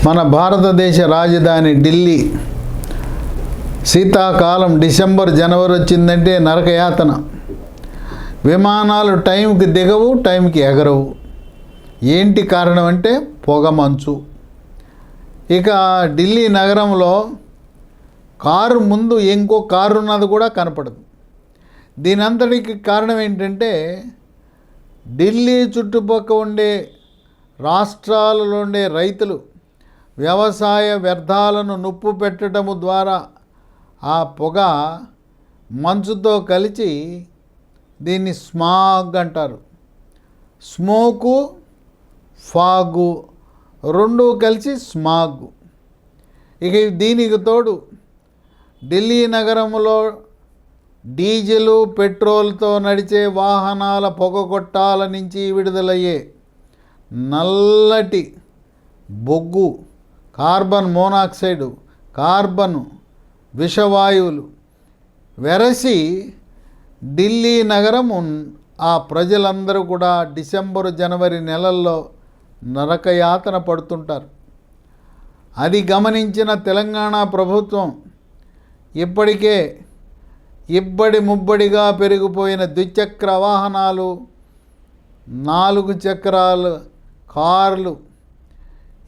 మన భారతదేశ రాజధాని ఢిల్లీ శీతాకాలం డిసెంబర్ జనవరి వచ్చిందంటే నరకయాతన. విమానాలు టైంకి దిగవు, టైంకి ఎగరవు. ఏంటి కారణం అంటే పొగ మంచు. ఇక ఢిల్లీ నగరంలో కారు ముందు ఇంకో కారు ఉన్నది కూడా కనపడదు. దీని అంతటికి కారణం ఏంటంటే ఢిల్లీ చుట్టుపక్కల ఉండే రాష్ట్రాలలో ఉండే రైతులు వ్యవసాయ వ్యర్థాలను నిప్పు పెట్టడము ద్వారా ఆ పొగ మంచుతో కలిసి దీన్ని స్మాగ్ అంటారు. స్మోకు, ఫాగు రెండు కలిసి స్మాగ్. ఇక దీనికి తోడు ఢిల్లీ నగరంలో డీజిలు, పెట్రోల్తో నడిచే వాహనాల పొగ గొట్టాల నుంచి విడుదలయ్యే నల్లటి బొగ్గు, కార్బన్ మోనాక్సైడు, కార్బన్ విషవాయువులు వెరసి ఢిల్లీ నగరం ఆ ప్రజలందరూ కూడా డిసెంబరు జనవరి నెలల్లో నరకయాతన పడుతుంటారు. అది గమనించిన తెలంగాణ ప్రభుత్వం ఇప్పటికే ఇబ్బడి ముబ్బడిగా పెరిగిపోయిన ద్విచక్ర వాహనాలు, 4 చక్రాలు కార్లు,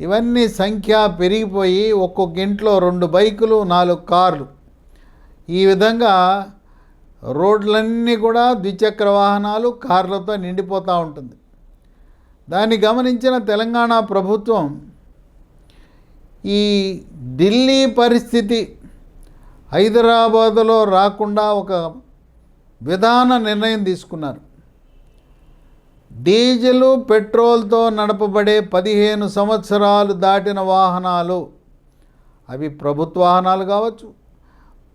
ఇవన్నీ సంఖ్య పెరిగిపోయి ఒక్కొక్క ఇంట్లో 2 బైకులు, 4 కార్లు, ఈ విధంగా రోడ్లన్నీ కూడా ద్విచక్ర వాహనాలు, కార్లతో నిండిపోతూ ఉంటుంది. దాన్ని గమనించిన తెలంగాణ ప్రభుత్వం ఈ ఢిల్లీ పరిస్థితి హైదరాబాదులో రాకుండా ఒక విధాన నిర్ణయం తీసుకున్నారు. డీజిలు, పెట్రోల్తో నడపబడే 15 సంవత్సరాలు దాటిన వాహనాలు, అవి ప్రభుత్వ వాహనాలు కావచ్చు,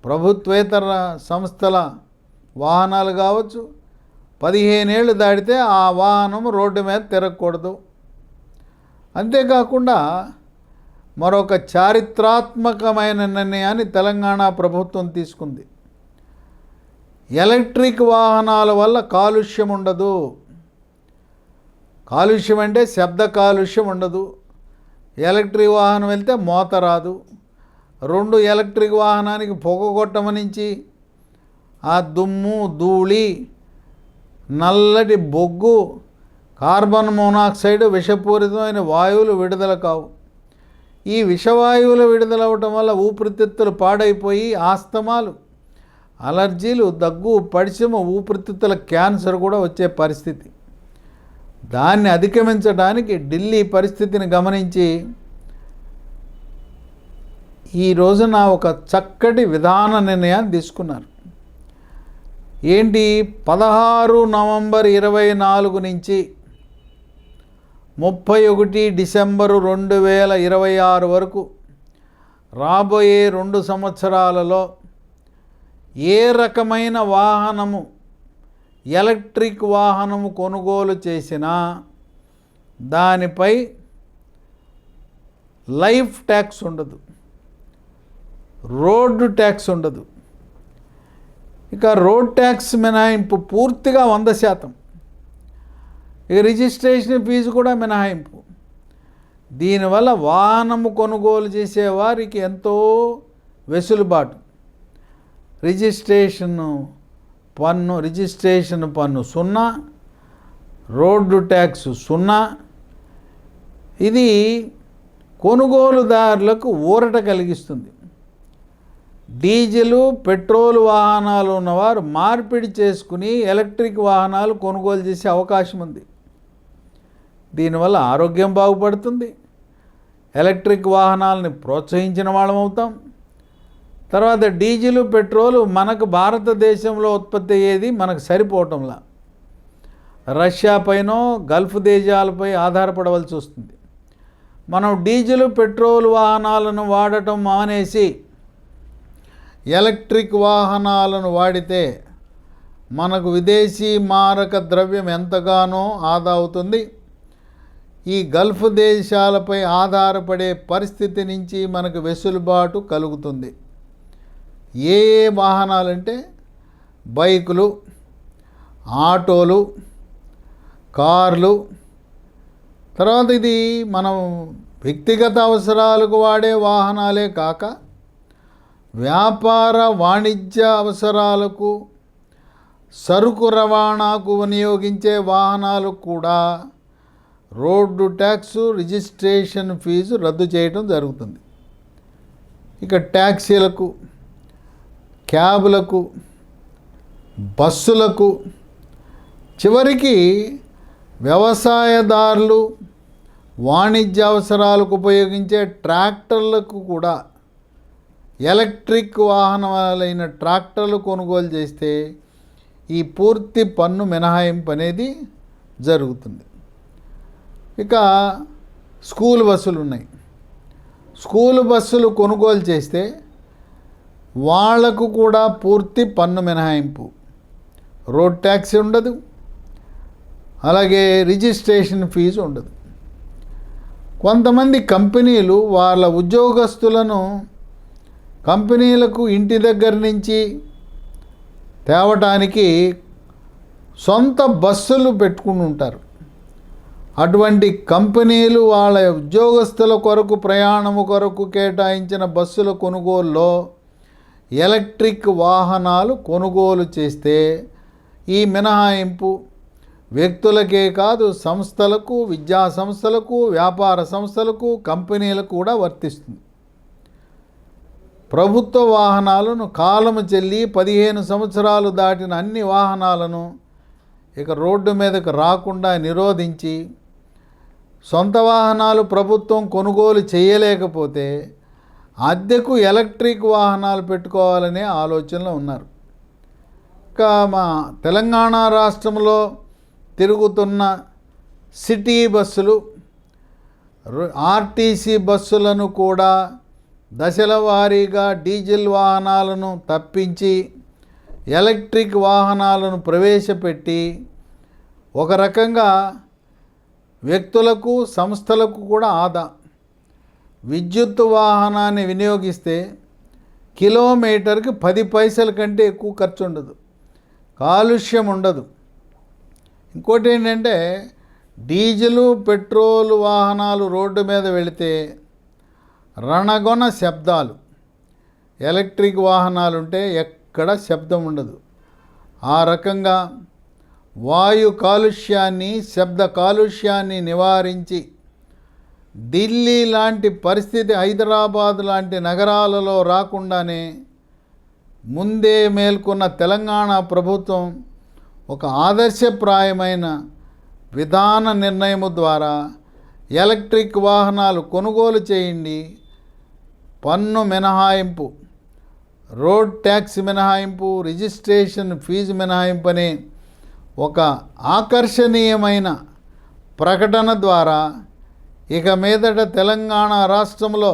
ప్రభుత్వేతర సంస్థల వాహనాలు కావచ్చు, 15 ఏళ్ళు దాటితే ఆ వాహనం రోడ్డు మీద తిరగకూడదు. అంతేకాకుండా మరొక చారిత్రాత్మకమైన నిర్ణయాన్ని తెలంగాణ ప్రభుత్వం తీసుకుంది. ఎలక్ట్రిక్ వాహనాల వల్ల కాలుష్యం ఉండదు. కాలుష్యం అంటే శబ్ద కాలుష్యం ఉండదు. ఎలక్ట్రిక్ వాహనం వెళ్తే మోత రాదు. 2 ఎలక్ట్రిక్ వాహనానికి పొగ కొట్టమ నుంచి ఆ దుమ్ము, ధూళి, నల్లటి బొగ్గు, కార్బన్ మోనాక్సైడ్ విషపూరితమైన వాయువులు విడుదల కావు. ఈ విషవాయువులు విడుదలవటం వల్ల ఊపిరితిత్తులు పాడైపోయి ఆస్తమాలు, అలర్జీలు, దగ్గు, పడిశమ, ఊపిరితిత్తుల క్యాన్సర్ కూడా వచ్చే పరిస్థితి. దాన్ని అధిగమించడానికి ఢిల్లీ పరిస్థితిని గమనించి ఈ రోజున ఒక చక్కటి విధాన నిర్ణయాన్ని తీసుకున్నారు. ఏంటి? 16 నవంబర్ 2024 నుంచి 31 డిసెంబరు 2026 వరకు రాబోయే 2 సంవత్సరాలలో ఏ రకమైన వాహనము, ఎలక్ట్రిక్ వాహనము కొనుగోలు చేసినా దానిపై లైఫ్ ట్యాక్స్ ఉండదు, రోడ్డు ట్యాక్స్ ఉండదు. ఇక రోడ్ ట్యాక్స్ మినహాయింపు పూర్తిగా 100%. ఇక రిజిస్ట్రేషన్ ఫీజు కూడా మినహాయింపు. దీనివల్ల వాహనము కొనుగోలు చేసేవారికి ఎంతో వెసులుబాటు. రిజిస్ట్రేషన్ పన్ను 0, రోడ్డు ట్యాక్స్ 0. ఇది కొనుగోలుదారులకు ఊరట కలిగిస్తుంది. డీజిలు, పెట్రోల్ వాహనాలు ఉన్నవారు మార్పిడి చేసుకుని ఎలక్ట్రిక్ వాహనాలు కొనుగోలు చేసే అవకాశం ఉంది. దీనివల్ల ఆరోగ్యం బాగుపడుతుంది. ఎలక్ట్రిక్ వాహనాలని ప్రోత్సహించిన వాళ్ళం అవుతాం. తర్వాత డీజిలు, పెట్రోలు మనకు భారతదేశంలో ఉత్పత్తి అయ్యేది మనకు సరిపోవటంలా రష్యా పైనో గల్ఫ్ దేశాలపై ఆధారపడవలసి వస్తుంది. మనం డీజిలు, పెట్రోల్ వాహనాలను వాడటం మానేసి ఎలక్ట్రిక్ వాహనాలను వాడితే మనకు విదేశీ మారక ద్రవ్యం ఎంతగానో ఆదా అవుతుంది. ఈ గల్ఫ్ దేశాలపై ఆధారపడే పరిస్థితి నుంచి మనకు వెసులుబాటు కలుగుతుంది. ఏ ఏ వాహనాలంటే బైకులు, ఆటోలు, కార్లు, తర్వాత ఇది మనం వ్యక్తిగత అవసరాలకు వాడే వాహనాలే కాక వ్యాపార వాణిజ్య అవసరాలకు, సరుకు రవాణాకు వినియోగించే వాహనాలు కూడా రోడ్డు ట్యాక్సు, రిజిస్ట్రేషన్ ఫీజు రద్దు చేయడం జరుగుతుంది. ఇక ట్యాక్సీలకు, క్యాబులకు, బస్సులకు, చివరికి వ్యవసాయదారులు వాణిజ్య అవసరాలకు ఉపయోగించే ట్రాక్టర్లకు కూడా ఎలక్ట్రిక్ వాహనాలైన ట్రాక్టర్లు కొనుగోలు చేస్తే ఈ పూర్తి పన్ను మినహాయింపు అనేది జరుగుతుంది. ఇక స్కూల్ బస్సులు ఉన్నాయి. స్కూల్ బస్సులు కొనుగోలు చేస్తే వాళ్లకు కూడా పూర్తి పన్ను మినహాయింపు, రోడ్ ట్యాక్స్ ఉండదు, అలాగే రిజిస్ట్రేషన్ ఫీజు ఉండదు. కొంతమంది కంపెనీలు వాళ్ళ ఉద్యోగస్తులను కంపెనీలకు ఇంటి దగ్గర నుంచి తేవటానికి సొంత బస్సులు పెట్టుకుని ఉంటారు. అటువంటి కంపెనీలు వాళ్ళ ఉద్యోగస్తుల కొరకు, ప్రయాణము కొరకు కేటాయించిన బస్సుల కొనుగోలులో ఎలక్ట్రిక్ వాహనాలు కొనుగోలు చేస్తే ఈ మినహాయింపు వ్యక్తులకే కాదు, సంస్థలకు, విద్యా సంస్థలకు, వ్యాపార సంస్థలకు, కంపెనీలకు కూడా వర్తిస్తుంది. ప్రభుత్వ వాహనాలను కాలము చెల్లి 15 సంవత్సరాలు దాటిన అన్ని వాహనాలను ఇక రోడ్డు మీదకు రాకుండా నిరోధించి, సొంత వాహనాలు ప్రభుత్వం కొనుగోలు చేయలేకపోతే అద్దెకు ఎలక్ట్రిక్ వాహనాలు పెట్టుకోవాలనే ఆలోచనలో ఉన్నారు. ఇంకా మా తెలంగాణ రాష్ట్రంలో తిరుగుతున్న సిటీ బస్సులు, ఆర్టీసీ బస్సులను కూడా దశల వారీగా డీజిల్ వాహనాలను తప్పించి ఎలక్ట్రిక్ వాహనాలను ప్రవేశపెట్టి ఒక రకంగా వ్యక్తులకు, సంస్థలకు కూడా ఆదా. విద్యుత్ వాహనాన్ని వినియోగిస్తే కిలోమీటర్కి 10 పైసల కంటే ఎక్కువ ఖర్చు ఉండదు, కాలుష్యం ఉండదు. ఇంకోటి ఏంటంటే డీజిలు, పెట్రోల్ వాహనాలు రోడ్డు మీద వెళితే రణగొన శబ్దాలు, ఎలక్ట్రిక్ వాహనాలు ఉంటే ఎక్కడ శబ్దం ఉండదు. ఆ రకంగా వాయు కాలుష్యాన్ని, శబ్ద కాలుష్యాన్ని నివారించి ఢిల్లీ లాంటి పరిస్థితి, హైదరాబాద్ లాంటి నగరాలలో రాకుండానే ముందే మేల్కొన్న తెలంగాణ ప్రభుత్వం ఒక ఆదర్శప్రాయమైన విధాన నిర్ణయము ద్వారా ఎలక్ట్రిక్ వాహనాలు కొనుగోలు చేయండి, పన్ను మినహాయింపు, రోడ్ ట్యాక్స్ మినహాయింపు, రిజిస్ట్రేషన్ ఫీజు మినహాయింపు అనే ఒక ఆకర్షణీయమైన ప్రకటన ద్వారా ఇక మీదట తెలంగాణ రాష్ట్రంలో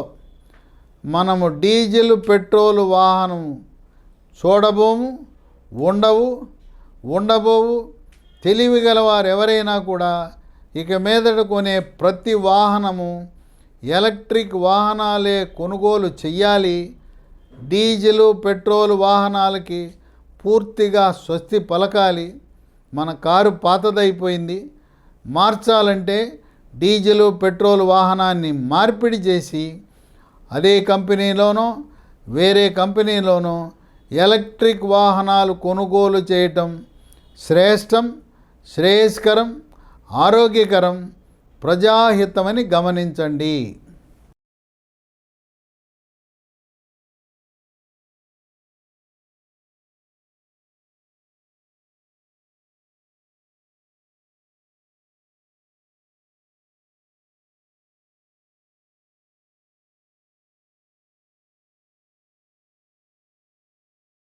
మనము డీజిల్, పెట్రోల్ వాహనం చూడబోము, ఉండబోవు. తెలివి గలవారు ఎవరైనా కూడా ఇక మీదట కొనే ప్రతి వాహనము ఎలక్ట్రిక్ వాహనాలే కొనుగోలు చెయ్యాలి. డీజిలు, పెట్రోల్ వాహనాలకి పూర్తిగా స్వస్తి పలకాలి. మన కారు పాతదైపోయింది, మార్చాలంటే డీజిలు, పెట్రోల్ వాహనాన్ని మార్పిడి చేసి అదే కంపెనీలోనో వేరే కంపెనీలోనో ఎలక్ట్రిక్ వాహనాలు కొనుగోలు చేయటం శ్రేష్టం, శ్రేయస్కరం, ఆరోగ్యకరం, ప్రజాహితమని గమనించండి.